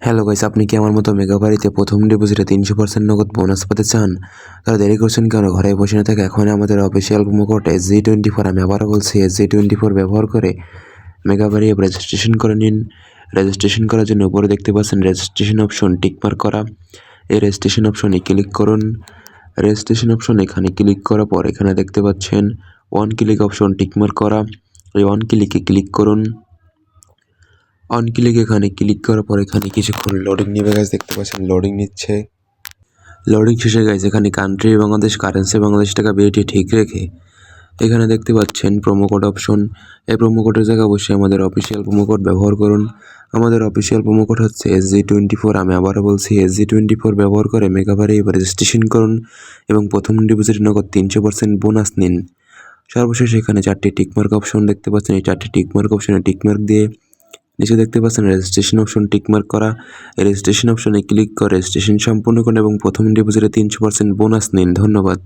Hello guys, আপনি কি আমার মতো মেগাবাড়িতে প্রথম ডিপোজিটে 300% নগদ বোনাস পেতে চান? তাহলে দেরি করছেন কেন? ঘরে বসে না থেকে এখনই আমাদের অফিসিয়াল প্রোমো কোড SG24, আমি আবারও বলছি SG24 ব্যবহার করে মেগাবাড়ি অ্যাপ রেজিস্ট্রেশন করে নিন। রেজিস্ট্রেশন করার জন্য উপরে দেখতে পাচ্ছেন রেজিস্ট্রেশন অপশন টিকমার্ক করা। এই রেজিস্ট্রেশন অপশনে ক্লিক করুন। রেজিস্ট্রেশন অপশন এখানে ক্লিক করার পর এখানে দেখতে পাচ্ছেন ওয়ান ক্লিক অপশন টিকমার্ক করা। এই ওয়ান ক্লিকে ক্লিক করুন। অন ক্লিক এখানে ক্লিক করার পর এখানে কিছুক্ষণ লোডিং নেবে গাইস, দেখতে পাচ্ছেন লোডিং নিচ্ছে। লোডিং শেষে গাইস এখানে কান্ট্রি বাংলাদেশ, কারেন্সি বাংলাদেশ টাকা, বিএটি ঠিক রেখে এখানে দেখতে পাচ্ছেন প্রোমো কোড অপশন। এই প্রোমো কোডের জায়গায় অবশ্যই আমাদের অফিসিয়াল প্রোমো কোড ব্যবহার করুন। আমাদের অফিসিয়াল প্রোমো কোড হচ্ছে SG24, আমি আবারও বলছি SG24 ব্যবহার করে মেগাবাড়ি রেজিস্ট্রেশন করুন এবং প্রথম ডিপোজিটে নগদ 300% বোনাস নিন। সর্বশেষ এখানে 4টি টিকমার্ক অপশন দেখতে পাচ্ছেন। এই 4টি টিকমার্ক অপশনে টিকমার্ক দিয়ে নিচে দেখতে পাচ্ছেন রেজিস্ট্রেশন অপশন টিকমার্ক করা। রেজিস্ট্রেশন অপশনে ক্লিক করে রেজিস্ট্রেশন সম্পূর্ণ করুন এবং প্রথম ডিপোজিটে 300% বোনাস নিন। ধন্যবাদ।